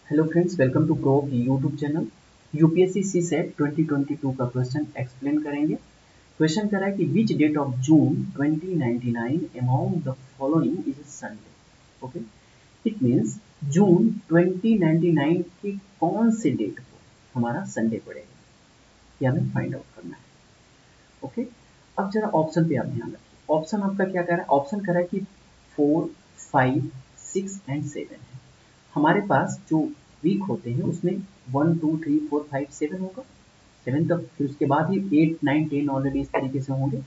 Hello friends, welcome to pro YouTube channel. UPSC CSAT 2022 का question explain करेंगे। Question कर रहा है कि which date of June 2099 among the following is Sunday. Okay, it means June 2099 की कौन से डेट को हमारा संडे पड़ेगा, ये हमें फाइंड आउट करना है। ओके, अब जरा ऑप्शन पे आप ध्यान रखिए। ऑप्शन आपका क्या कह रहा है? ऑप्शन कह रहा है कि 4, 5, 6 एंड 7 है। हमारे पास जो वीक होते हैं उसमें 1, 2, 3, 4, 5, 7 होगा। 7 तक, फिर उसके बाद ही 8, 9, 10 ऑलरेडी इस तरीके से होंगे।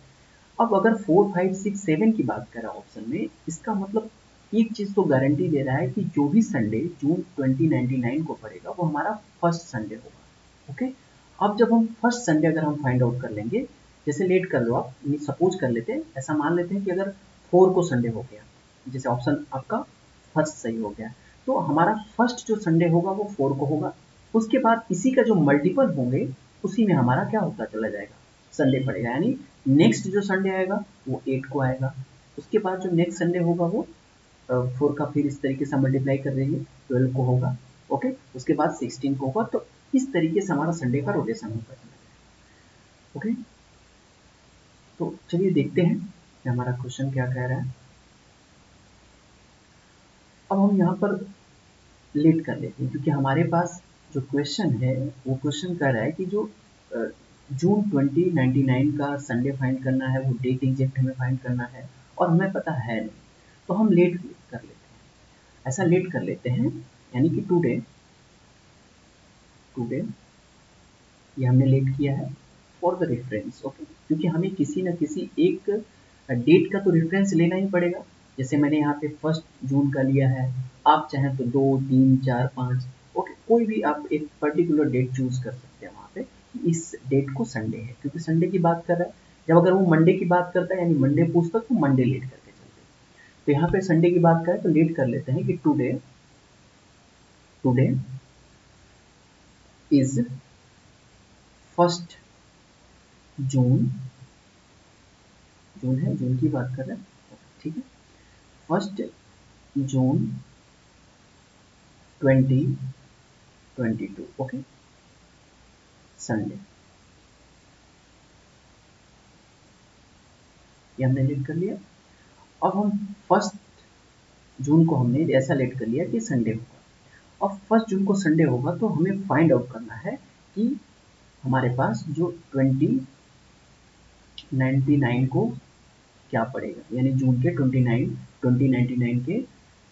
अब अगर 4, 5, 6, 7 की बात करें ऑप्शन में, इसका मतलब एक चीज तो गारंटी दे रहा है कि जो भी संडे जून 2099 को पड़ेगा वो हमारा फर्स्ट संडे होगा। ओके, अब जब हम फर्स्ट संडे अगर हम फाइंड आउट कर लेंगे, जैसे लेट कर लो आप, सपोज कर लेते हैं, ऐसा मान लेते हैं कि अगर 4 को संडे हो गया, जैसे ऑप्शन आपका फर्स्ट सही हो गया, तो हमारा फर्स्ट जो संडे होगा वो 4 को होगा। उसके बाद इसी का जो मल्टीपल होंगे उसी में हमारा क्या होता चला जाएगा, संडे पड़ेगा। यानी नेक्स्ट जो संडे आएगा वो 8 को आएगा। उसके बाद जो नेक्स्ट संडे होगा वो 4 का फिर इस तरीके से मल्टीप्लाई कर देंगे, 12 को होगा। ओके, उसके बाद 16 को होगा। तो इस तरीके से हमारा संडे का रोटेशन होगा। ओके, तो चलिए देखते हैं कि हमारा क्वेश्चन क्या कह रहा है। अब हम यहाँ पर लेट कर लेते हैं, क्योंकि हमारे पास जो क्वेश्चन है वो क्वेश्चन कर रहा है कि जो जून 2099 का संडे फाइंड करना है, वो डेट एग्जैक्ट हमें फाइंड करना है और हमें पता है नहीं। तो हम लेट कर लेते हैं, ऐसा लेट कर लेते हैं, यानी कि टुडे टुडे ये हमने लेट किया है फॉर द रेफरेंस। ओके, क्योंकि हमें किसी न किसी एक डेट का तो रेफरेंस लेना ही पड़ेगा। जैसे मैंने यहाँ पे 1 जून का लिया है, आप चाहें तो 2, 3, 4, 5, ओके, कोई भी आप एक पर्टिकुलर डेट चूज कर सकते हैं वहाँ पे कि इस डेट को संडे है, क्योंकि संडे की बात कर रहा है। जब अगर वो मंडे की बात करता है, यानी मंडे पूछता, तो मंडे लेट करके चलते हैं। तो यहाँ पे संडे की बात करें तो लेट कर लेते हैं कि टुडे टुडे इज 1 जून। जून है, जून की बात कर रहे हैं, ठीक है। 1 जून 2022, ओके, संडे। ये हमने लेट कर लिया। अब हम 1 जून को हमने ऐसा लेट कर लिया कि संडे होगा। अब 1 जून को संडे होगा तो हमें फाइंड आउट करना है कि हमारे पास जो 2099 को क्या पड़ेगा, यानी जून के 2099 के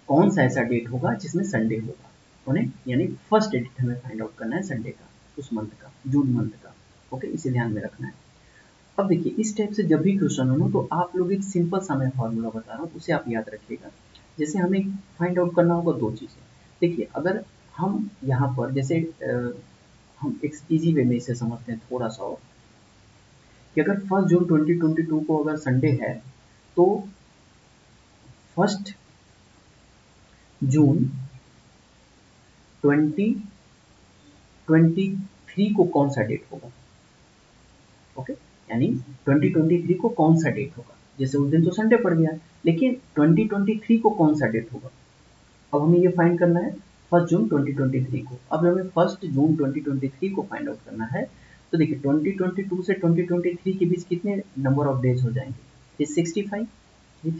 कौन सा ऐसा डेट होगा जिसमें संडे होगा उन्हें, यानी फर्स्ट डेट हमें फाइंड आउट करना है संडे का, उस मंथ का, जून मंथ का। ओके, इसे ध्यान में रखना है। अब देखिए, इस टाइप से जब भी क्वेश्चन हो ना, तो आप लोग एक सिंपल सा मैं फॉर्मूला बता रहा हूँ, उसे आप याद रखिएगा। जैसे हमें फाइंड आउट करना होगा दो चीज़ें। देखिए, अगर हम यहाँ पर जैसे हम एक इजी वे में इसे समझते हैं थोड़ा सा और, कि अगर 1 जून 2022 को अगर संडे है, तो 1 जून 2023 को कौन सा डेट होगा। ओके, यानी 2023 को कौन सा डेट होगा, जैसे उस दिन तो संडे पड़ गया, लेकिन 2023 को कौन सा डेट होगा, अब हमें ये फाइंड करना है 1 जून 2023 को। अब हमें 1 जून 2023 को फाइंड आउट करना है। तो देखिए, 2022 से 2023 के बीच कितने नंबर ऑफ डेज हो जाएंगे, 65।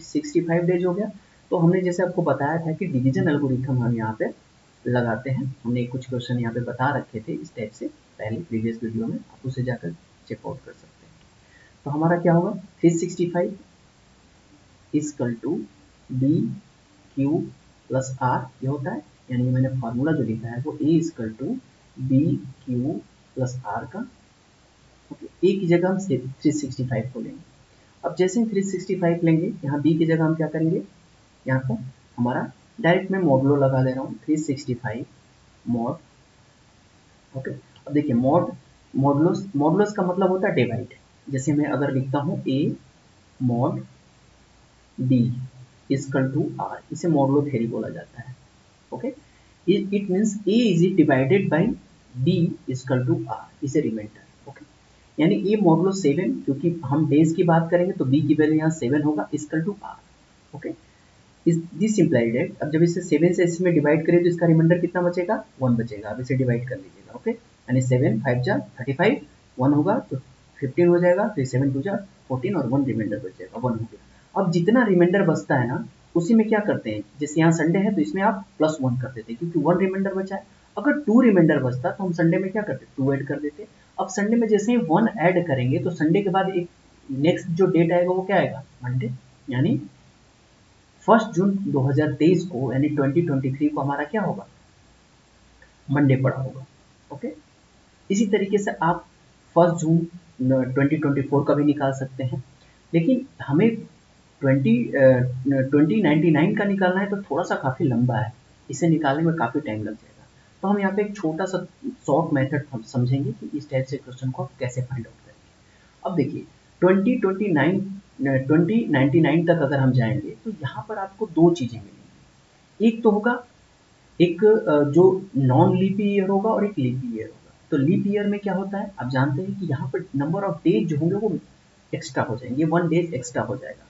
65 डेज हो गया। तो हमने जैसे आपको बताया था कि डिवीजन एल्गोरिथम हम यहाँ पे लगाते हैं, हमने कुछ क्वेश्चन यहाँ पे बता रखे थे इस टाइप से पहले प्रीवियस वीडियो में, आप उसे जाकर चेकआउट कर सकते हैं। तो हमारा क्या होगा, 365 is equal to B Q plus r, ये होता है। यानी मैंने फार्मूला जो लिखा है वो A equal to B Q plus R का। ओके, ए की जगह हम 365 को लेंगे। अब जैसे हम 365 लेंगे, यहाँ बी की जगह हम क्या करेंगे, यहाँ पर हमारा डायरेक्ट मैं मॉडुलो लगा दे रहा हूँ, 365 मॉड। ओके, अब देखिए, मॉडुलस मॉडुलस का मतलब होता है डिवाइड। जैसे मैं अगर लिखता हूँ A mod B equal to R, इसे मॉडुलो थ्योरी बोला जाता है। Okay, it means A is divided by B equal to R, इसे रिमाइंडर। ओके, यानी ए मॉडुलो 7, क्योंकि हम डेज की बात करेंगे तो बी की वैल्यू यहाँ 7 होगा, इजकल टू आर। ओके, इस दिस इम्प्लाइड दैट, अब जब इसे 7 से इसमें डिवाइड करें तो इसका रिमाइंडर कितना बचेगा, 1 बचेगा। अब इसे डिवाइड कर लीजिएगा, ओके, यानी 7 5 जा 35, 1 होगा तो 15 हो जाएगा, फिर 7 2 जा 14 और 1 रिमाइंडर बच जाएगा, 1 हो गया। अब जितना रिमाइंडर बचता है ना, उसी में क्या करते हैं, जैसे यहाँ संडे है तो इसमें आप +1 कर देते हैं क्योंकि 1 रिमाइंडर बचा है। अगर 2 रिमाइंडर बचता तो हम संडे में क्या करते, 2 ऐड कर देते। अब संडे में जैसे ही 1 ऐड करेंगे तो संडे के बाद एक नेक्स्ट जो डेट आएगा वो क्या आएगा, मंडे, यानी 1 जून 2023 को, यानी 2023 को हमारा क्या होगा, मंडे पड़ा होगा, ओके। इसी तरीके से आप 1 जून 2024 का भी निकाल सकते हैं, लेकिन हमें 2099 का निकालना है तो थोड़ा सा काफ़ी लंबा है, इसे निकालने में काफ़ी टाइम लग जाएगा। तो हम यहाँ पे एक छोटा सा शॉर्ट मेथड हम समझेंगे कि इस टाइप से क्वेश्चन को आप कैसे फाइंड आउट करेंगे। अब देखिए 2099 तक अगर हम जाएंगे तो यहाँ पर आपको दो चीज़ें मिलेंगी। एक तो होगा एक जो नॉन लीप ईयर होगा और एक लीप ईयर होगा। तो लीप ईयर में क्या होता है, आप जानते हैं कि यहाँ पर नंबर ऑफ डेज जो होंगे वो एक्स्ट्रा हो जाएंगे, 1 डेज एक्स्ट्रा हो जाएगा।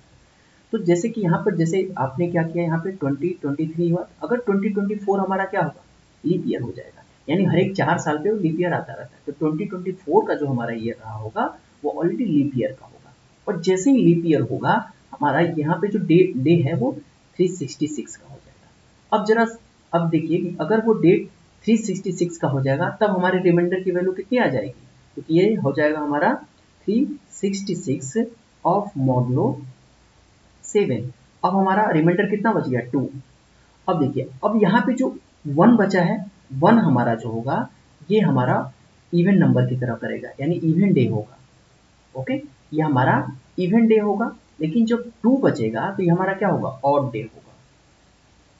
तो जैसे कि यहाँ पर जैसे आपने क्या किया, यहाँ पे 2023 हुआ, अगर 2024 हमारा क्या होगा, लीप ईयर हो जाएगा, यानी हर एक 4 साल पे वो लीप ईयर आता रहता है। तो 2024 का जो हमारा ईयर रहा होगा वो ऑलरेडी लीप ईयर का होगा, और जैसे ही लीप ईयर होगा हमारा यहाँ पे जो डे है वो 366 का हो जाएगा। अब जरा अब देखिए कि अगर वो डेट 366 का हो जाएगा तब हमारे रिमाइंडर की वैल्यू कितनी आ जाएगी, क्योंकि ये हो जाएगा हमारा 366 ऑफ मॉडलो 7। अब हमारा रिमाइंडर कितना बच गया, 2। अब देखिए अब यहाँ पे जो 1 बचा है, 1 हमारा जो होगा ये हमारा इवन नंबर की तरह करेगा, यानी इवन डे होगा, ओके, ये हमारा इवन डे होगा। लेकिन जब 2 बचेगा तो ये हमारा क्या होगा, ऑड डे होगा,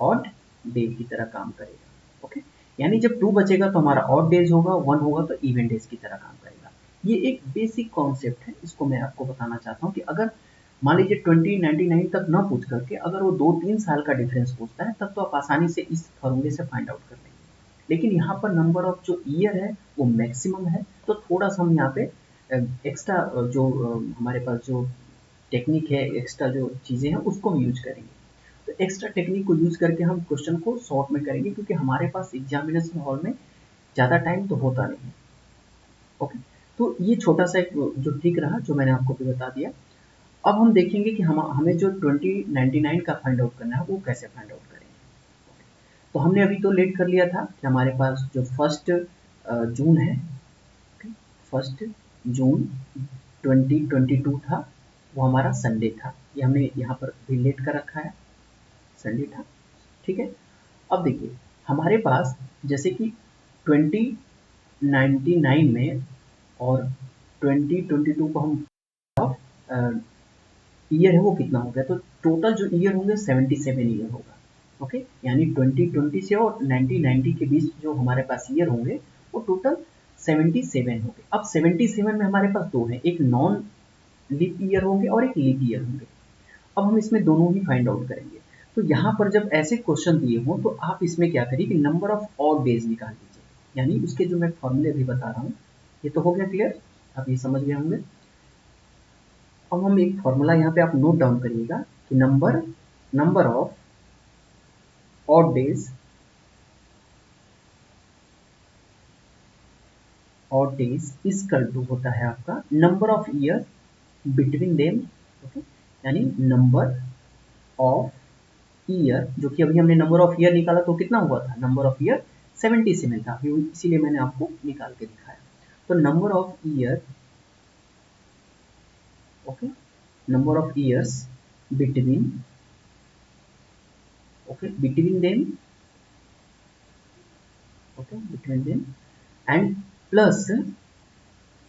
ऑड डे की तरह काम करेगा, ओके। यानी जब 2 बचेगा तो हमारा ऑड डेज होगा, 1 होगा तो इवन डेज की तरह काम करेगा। ये एक बेसिक कॉन्सेप्ट है, इसको मैं आपको बताना चाहता हूँ कि अगर मान लीजिए 2099 तक ना पूछ करके अगर वो 2-3 साल का डिफरेंस पूछता है तब तो आप आसानी से इस फॉर्मूले से फाइंड आउट कर लेंगे। लेकिन यहाँ पर नंबर ऑफ जो ईयर है वो मैक्सिमम है, तो थोड़ा सा हम यहाँ पे एक्स्ट्रा जो हमारे पास जो टेक्निक है, एक्स्ट्रा जो चीज़ें हैं उसको हम यूज करेंगे। तो एक्स्ट्रा टेक्निक को यूज करके हम क्वेश्चन को शॉर्ट में करेंगे, क्योंकि हमारे पास एग्जामिनेशन हॉल में ज़्यादा टाइम तो होता नहीं है, ओके। तो ये छोटा सा एक जो ट्रिक रहा जो मैंने आपको भी बता दिया। अब हम देखेंगे कि हमें जो 2099 का फाइंड आउट करना है वो कैसे फाइंड आउट करेंगे। तो हमने अभी तो लेट कर लिया था कि हमारे पास जो 1 जून है, 1 जून 2022 था, वो हमारा संडे था, ये हमने यहाँ पर भी लेट कर रखा है, संडे था, ठीक है। अब देखिए हमारे पास जैसे कि 2099 में और 2022 को हम ईयर है वो कितना हो गया, तो टोटल जो ईयर होंगे 77 ईयर होगा, ओके। यानी 2020 से और 1990 के बीच जो हमारे पास ईयर होंगे वो टोटल 77 होंगे। अब 77 में हमारे पास दो हैं, एक नॉन लीप ईयर होंगे और एक लीप ईयर होंगे। अब हम इसमें दोनों ही फाइंड आउट करेंगे। तो यहाँ पर जब ऐसे क्वेश्चन दिए हों तो आप इसमें क्या करिए कि नंबर ऑफ ऑड डेज निकाल लीजिए, यानी उसके जो मैं फॉर्मूले अभी बता रहा हूँ, ये तो हो गया क्लियर, आप ये समझ गए होंगे। अब हम एक फॉर्मूला यहाँ पे आप नोट डाउन करिएगा कि number of odd days equal to होता है आपका number of year between them, okay. यानी नंबर ऑफ ईयर, जो कि अभी हमने नंबर ऑफ ईयर निकाला तो कितना हुआ था, नंबर ऑफ ईयर 77 था, इसीलिए मैंने आपको निकाल के दिखाया। तो number of year, okay, number of years between, okay, between them, okay, between them and plus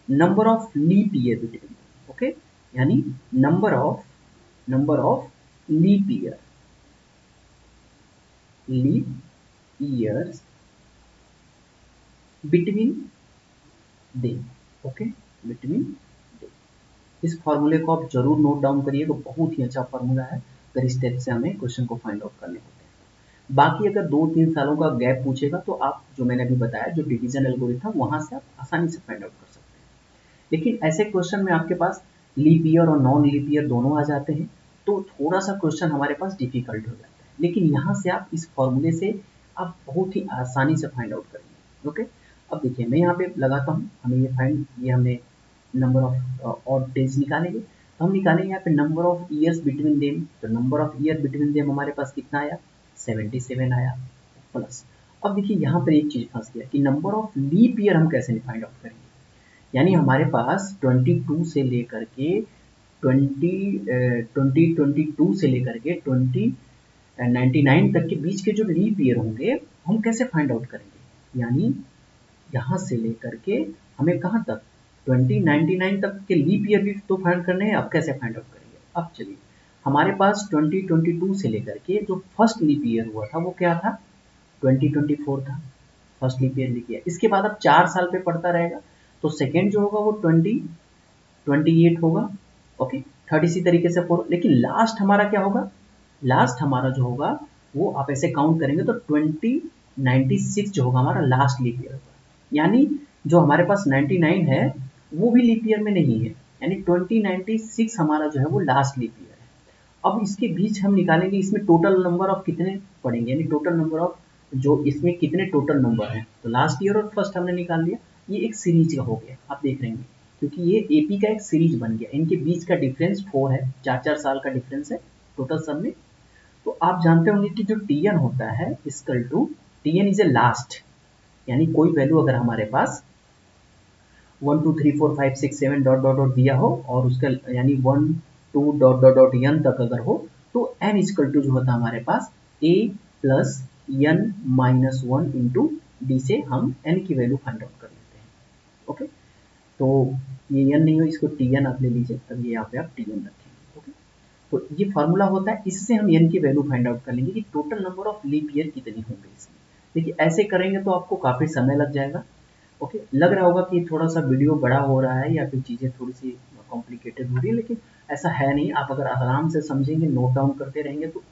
number of leap year between, okay, यानी number of leap years between them, okay, between them. इस फॉर्मूले को आप जरूर note down करिएगा, बहुत ही अच्छा formula है अगर इस टाइप से हमें क्वेश्चन को फाइंड आउट करने होते हैं। बाकी अगर 2-3 सालों का गैप पूछेगा तो आप जो मैंने अभी बताया जो डिवीजन एल्गोरिथम, वहां से आप आसानी से फाइंड आउट कर सकते हैं। लेकिन ऐसे क्वेश्चन में आपके पास लीप ईयर और नॉन लीप ईयर दोनों आ जाते हैं, तो थोड़ा सा क्वेश्चन हमारे पास डिफिकल्ट हो जाता है। लेकिन यहाँ से आप इस फॉर्मूले से आप बहुत ही आसानी से फाइंड आउट करेंगे। ओके, अब देखिए मैं यहाँ पे लगाता हूँ, हमें ये हमने नंबर ऑफ ऑड डेज निकालेंगे, तो हम निकालेंगे यहाँ पे number of years between them. तो number of year between them हमारे पास कितना आया, 77 आया प्लस। अब देखिए यहाँ पर एक चीज फंस गया कि नंबर ऑफ लीप ईयर हम कैसे फाइंड आउट करेंगे। यानी हमारे पास 22 से लेकर के 2022 से लेकर के 2099 तक के बीच के जो लीप ईयर होंगे हम कैसे फाइंड आउट करेंगे। यानी यहाँ से लेकर के हमें कहाँ तक 2099 तक के लीप ईयर भी तो फाइंड करने हैं। अब कैसे फाइंड आउट करेंगे, अब चलिए हमारे पास 2022 से लेकर के जो फर्स्ट लीप ईयर हुआ था वो क्या था, 2024 था, फर्स्ट लीप ईयर लिखिए। इसके बाद अब 4 साल पे पड़ता रहेगा, तो सेकेंड जो होगा वो 2028 होगा। ओके, थर्ड इसी तरीके से 4, लेकिन लास्ट हमारा क्या होगा, लास्ट हमारा जो होगा वो आप ऐसे काउंट करेंगे तो 2096 जो होगा हमारा लास्ट लीप ईयर होगा। यानी जो हमारे पास 99 है वो भी लीप ईयर में नहीं है, यानी 2096 हमारा जो है वो लास्ट लीप ईयर है। अब इसके बीच हम निकालेंगे इसमें टोटल नंबर ऑफ कितने पड़ेंगे, यानी टोटल नंबर ऑफ जो इसमें कितने टोटल नंबर हैं। तो लास्ट ईयर और फर्स्ट हमने निकाल लिया, ये एक सीरीज का हो गया, आप देख रहे हैं क्योंकि ये एपी का एक सीरीज बन गया। इनके बीच का डिफरेंस 4 है, 4 साल का डिफरेंस है टोटल सब में। तो आप जानते होंगे कि जो टीएन होता है equal to TN is a last, यानी कोई वैल्यू अगर हमारे पास 1 2 3 4 5 6 7 डॉट डॉट डॉट दिया हो और उसका यानी 1 2 डॉट डॉट डॉट एन तक अगर हो तो एन इक्वल टू जो होता है हमारे पास A plus N minus 1 into D से हम एन की वैल्यू फाइंड आउट कर लेते हैं। ओके, तो ये एन नहीं हो, इसको टी एन आप ले लीजिए, तब ये यहाँ पे आप टी एन रखेंगे। ओके, तो ये फार्मूला होता है, इससे हम एन की वैल्यू फाइंड आउट कर लेंगे कि total number of leap year कितनी होंगे इसमें। देखिए ऐसे करेंगे तो आपको काफ़ी समय लग जाएगा। ओके, लग रहा होगा कि थोड़ा सा वीडियो बड़ा हो रहा है या फिर चीज़ें थोड़ी सी कॉम्प्लिकेटेड हो रही है, लेकिन ऐसा है नहीं। आप अगर आराम से समझेंगे, नोट डाउन करते रहेंगे तो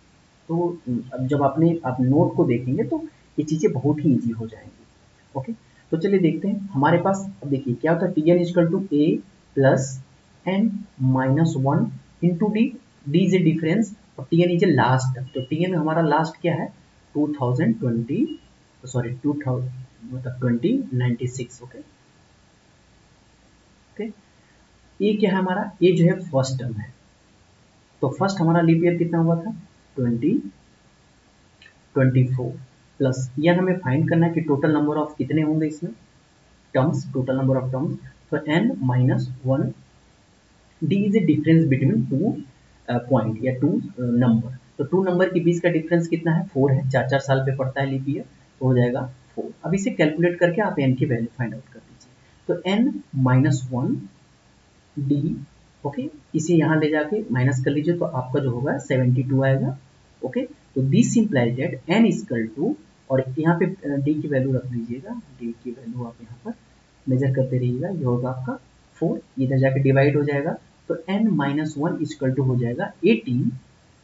अब जब आप नोट को देखेंगे तो ये चीज़ें बहुत ही ईजी हो जाएंगी। ओके, तो चलिए देखते हैं हमारे पास। अब देखिए क्या होता है, T N equal to A plus N minus 1 into D, D is a difference और T N is a last. तो टी एन हमारा लास्ट क्या है 2020 सॉरी 2000 मतलब 2096। ओके ओके, ये क्या है हमारा, ये जो है फर्स्ट टर्म है। तो फर्स्ट हमारा लीप ईयर कितना हुआ था 2024 प्लस यन हमें फाइंड करना है कि टोटल नंबर ऑफ कितने होंगे इसमें terms, total number of terms. तो n minus 1 D is a difference between two point या टू नंबर। तो टू नंबर के बीच का डिफरेंस कितना है 4 है, 4 साल पे पड़ता है लीप ईयर, तो हो जाएगा 4। अब इसे कैलकुलेट करके आप n की वैल्यू फाइंड आउट कर दीजिए। तो n माइनस 1 डी, ओके, इसे यहाँ ले जाके माइनस कर लीजिए तो आपका जो होगा 72 आएगा। ओके, तो this implies that n equal to, और यहाँ पे d की वैल्यू रख दीजिएगा, d की वैल्यू आप यहाँ पर मेजर करते रहिएगा, ये होगा आपका 4, इधर जाके डिवाइड हो जाएगा तो n माइनस 1 इक्वल टू हो जाएगा 18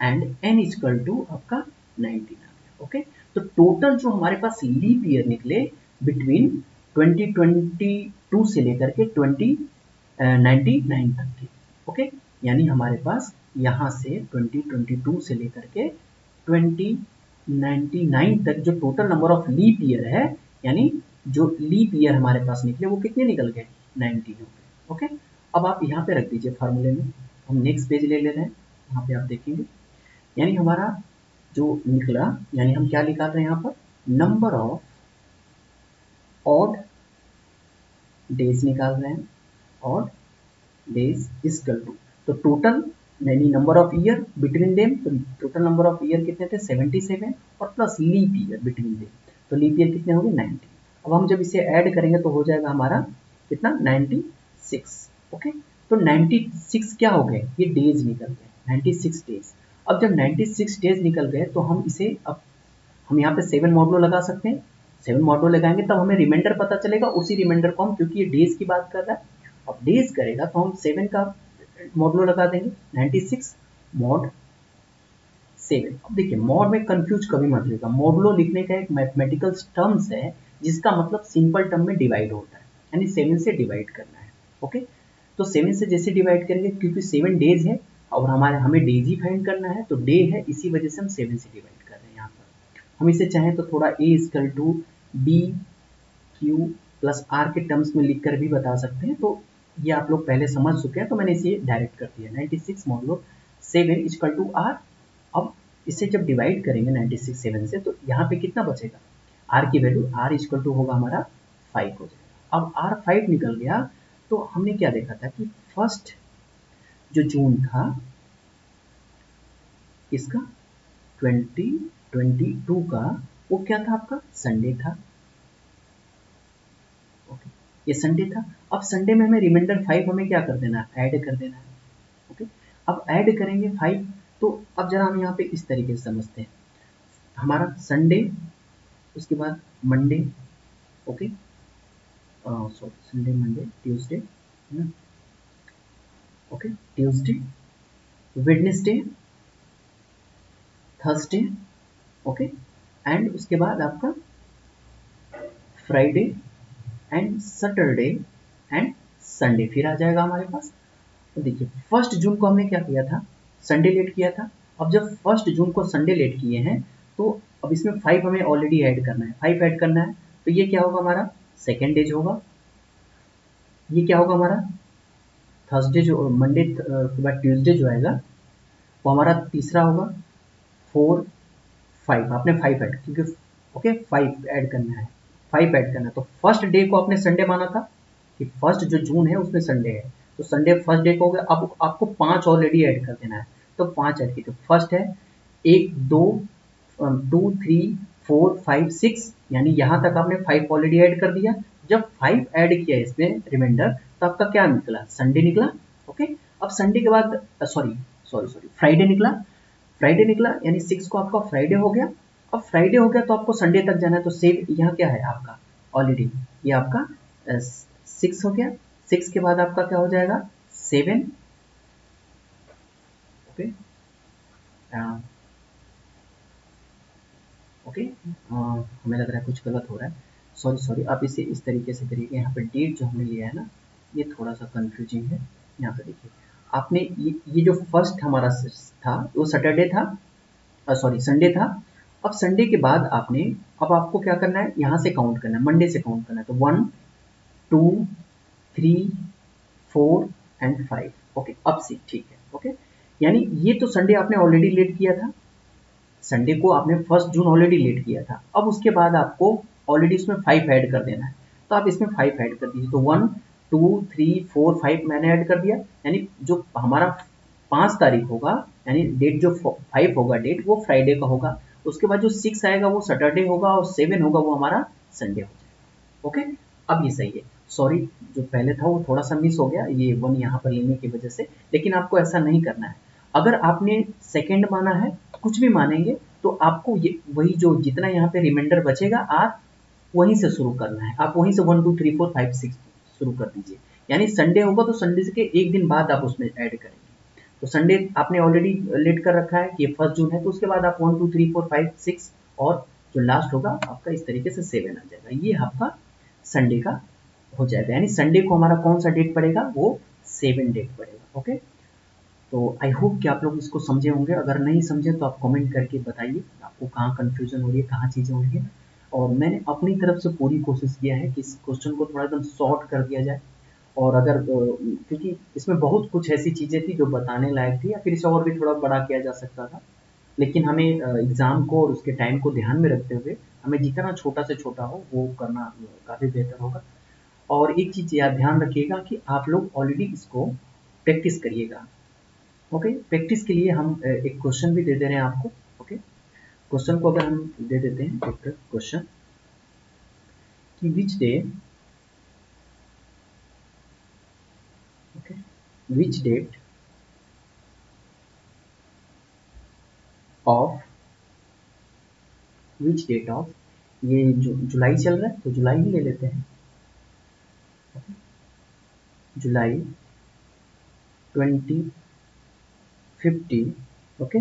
एंड n इक्वल टू आपका 19 आ गया। ओके, तो टोटल जो हमारे पास लीप ईयर निकले बिटवीन 2022 से लेकर के 2099 तक के। ओके, यानी हमारे पास यहाँ से 2022 से लेकर के 2099 तक जो total number of leap year है, यानी जो लीप ईयर हमारे पास निकले वो कितने निकल गए 90 हो गए। ओके, अब आप यहाँ पे रख दीजिए फार्मूले में, हम नेक्स्ट पेज ले रहे हैं, यहाँ पे आप देखेंगे यानी हमारा जो निकला, यानी हम क्या निकाल रहे हैं यहाँ पर नंबर ऑफ ऑड डेज निकाल रहे हैं, ऑड डेज इक्वल टू, तो टोटल यानी number of year between them, तो टोटल नंबर ऑफ ईयर कितने थे 77 और plus leap year between them, तो लीप ईयर कितने हो गए 90। अब हम जब इसे ऐड करेंगे तो हो जाएगा हमारा कितना 96। ओके, तो 96 क्या हो गए, ये डेज निकल गए 96 डेज। अब जब 96 डेज निकल गए तो हम इसे, अब हम यहाँ पे 7 मॉडुलो लगा सकते हैं, 7 मॉडुलो लगाएंगे तब हमें रिमाइंडर पता चलेगा, उसी रिमाइंडर को हम, क्योंकि ये डेज की बात कर रहा है, अब डेज करेगा तो हम 7 का मॉडुलो लगा देंगे 96 मॉड 7। अब देखिए मॉड में कंफ्यूज कभी मत होगा, मॉडुलो लिखने का एक मैथमेटिकल टर्म्स है जिसका मतलब सिंपल टर्म में डिवाइड होता है, यानी 7 से डिवाइड करना है। ओके, तो 7 से जैसे डिवाइड करेंगे, क्योंकि 7 डेज है और हमें डेज ही फाइंड करना है, तो डे है इसी वजह से हम 7 से डिवाइड कर रहे हैं। हम इसे चाहें तो थोड़ा a equal to B Q plus r के टर्म्स में लिखकर भी बता सकते हैं, तो ये आप लोग पहले समझ चुके हैं, तो मैंने इसे डायरेक्ट कर दिया 96 मॉडुलो 7 इक्वल टू आर। अब इसे जब डिवाइड करेंगे 96 7 से, तो यहाँ पे कितना बचेगा, आर की वैल्यू आर इक्वल टू होगा हमारा 5 हो जाएगा। अब आर 5 निकल गया, तो हमने क्या देखा था कि फर्स्ट जो जून था इसका 2022 का, वो क्या था आपका, संडे था। ओके, ये संडे था। अब संडे में हमें रिमाइंडर 5 हमें क्या कर देना है, ऐड कर देना है। ओके, अब ऐड करेंगे 5, तो अब जरा हम यहाँ पे इस तरीके से समझते हैं, हमारा संडे, उसके बाद Monday, okay, sorry Sunday Monday Tuesday है ना, okay, Tuesday, Wednesday, Thursday, okay, and उसके बाद आपका Friday and Saturday and Sunday फिर आ जाएगा हमारे पास। तो देखिए फर्स्ट जून को हमने क्या किया था, संडे लेट किया था। अब जब फर्स्ट जून को संडे लेट किए हैं, तो अब इसमें 5 हमें ऑलरेडी ऐड करना है, 5 ऐड करना है, तो ये क्या होगा हमारा सेकेंड डे जो होगा, ये क्या होगा हमारा थर्सडे जो मंडे के बाद ट्यूसडे जो आएगा वो हमारा तीसरा होगा। 4 5 आपने 5 ऐड, क्योंकि ओके 5 ऐड करना है, 5 ऐड करना है, तो फर्स्ट डे को आपने संडे माना था कि फर्स्ट जो जून है उसमें संडे है, तो संडे फर्स्ट डे को हो गया। अब आपको 5 ऑलरेडी ऐड कर देना है, तो 5 ऐड कीजिए। फर्स्ट है 1 2 2 3 4 5 6, यानी यहाँ तक आपने 5 ऑलरेडी ऐड कर दिया। जब 5 ऐड किया इसमें रिमाइंडर, तो आपका क्या निकला, संडे निकला। ओके, अब संडे के बाद सॉरी सॉरी सॉरी फ्राइडे निकला, फ्राइडे निकला यानी 6 को आपका फ्राइडे हो गया। अब फ्राइडे हो गया तो आपको संडे तक जाना है, तो सेव यहाँ क्या है आपका ऑलरेडी, ये आपका 6 हो गया। 6 के बाद आपका क्या हो जाएगा 7, ओके, ओके, हमें लग रहा है कुछ गलत हो रहा है, सॉरी सॉरी, आप इसे इस तरीके से करिए, यहाँ पे डेट जो हमने लिया है ना, ये थोड़ा सा कंफ्यूजिंग है। यहाँ पे देखिए आपने ये जो फर्स्ट हमारा था वो सैटरडे था, सॉरी संडे था। अब संडे के बाद आपने, अब आपको क्या करना है, यहाँ से काउंट करना है, मंडे से काउंट करना है, तो 1 2 3 4 एंड 5, ओके, अब से ठीक है। ओके, यानी ये तो संडे आपने ऑलरेडी लेट किया था, संडे को आपने फर्स्ट जून ऑलरेडी लेट किया था। अब उसके बाद आपको ऑलरेडी इसमें 5 ऐड कर देना है, तो आप इसमें 5 ऐड कर दीजिए, तो 1 2 3 4 5 मैंने ऐड कर दिया, यानी जो हमारा 5 तारीख होगा, यानी डेट जो 5 होगा डेट, वो फ्राइडे का होगा। उसके बाद जो 6 आएगा वो सैटरडे होगा, और 7 होगा वो हमारा संडे हो जाएगा। ओके, अब ये सही है, सॉरी जो पहले था वो थोड़ा सा मिस हो गया, ये 1 यहाँ पर लेने की वजह से, लेकिन आपको ऐसा नहीं करना है। अगर आपने सेकेंड माना है, कुछ भी मानेंगे, तो आपको ये वही जो जितना यहाँ पे रिमाइंडर बचेगा आर, वहीं से शुरू करना है। आप वहीं से 1 2 3 4 5 6 शुरू कर दीजिए, यानी संडे होगा तो संडे के एक दिन बाद आप उसमें ऐड करेंगे। तो संडे आपने ऑलरेडी लेट कर रखा है कि फर्स्ट जून है, तो उसके बाद आप 1 2 3 4 5 6 और जो लास्ट होगा आपका इस तरीके से 7 आ जाएगा, ये आपका संडे का हो जाएगा। यानी संडे को हमारा कौन सा डेट पड़ेगा, वो 7 डेट पड़ेगा। ओके, तो आई होप कि आप लोग इसको समझे होंगे, अगर नहीं समझे तो आप कमेंट करके बताइए आपको कहाँ कन्फ्यूजन हो रही है, कहाँ चीज़ें हो रही है। और मैंने अपनी तरफ से पूरी कोशिश किया है कि इस क्वेश्चन को थोड़ा एकदम शॉर्ट कर दिया जाए, और अगर क्योंकि इसमें बहुत कुछ ऐसी चीज़ें थी जो बताने लायक थी, या फिर इसे और भी थोड़ा बड़ा किया जा सकता था, लेकिन हमें एग्ज़ाम को और उसके टाइम को ध्यान में रखते हुए हमें जितना छोटा से छोटा हो वो करना काफ़ी बेहतर होगा। और एक चीज़ याद ध्यान रखिएगा कि आप लोग ऑलरेडी इसको प्रैक्टिस करिएगा। ओके, प्रैक्टिस के लिए हम एक क्वेश्चन भी दे दे रहे हैं आपको। ओके, क्वेश्चन को अगर हम दे देते हैं एक क्वेश्चन कि which day, okay, which date of, which date of, ये जो जुलाई चल रहा है तो जुलाई ही ले लेते हैं, जुलाई 2050, okay,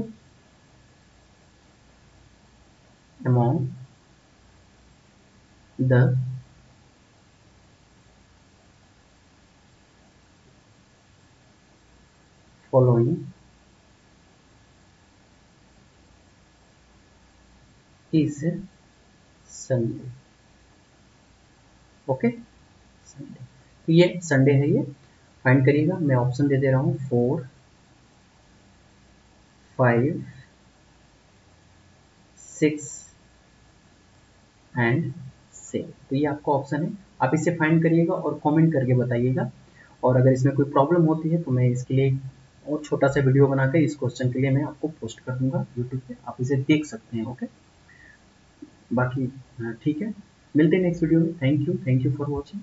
among the following is Sunday. Okay, Sunday, तो ये संडे है, ये फाइंड करिएगा। मैं ऑप्शन दे दे रहा हूँ 4, 5, 6 एंड 7। तो ये आपका ऑप्शन है, आप इसे फाइंड करिएगा और कमेंट करके बताइएगा। और अगर इसमें कोई प्रॉब्लम होती है तो मैं इसके लिए और छोटा सा वीडियो बनाकर इस क्वेश्चन के लिए मैं आपको पोस्ट कर दूंगा यूट्यूब पे, आप इसे देख सकते हैं। ओके, बाकी ठीक है, मिलते हैं नेक्स्ट वीडियो में। Thank you for watching.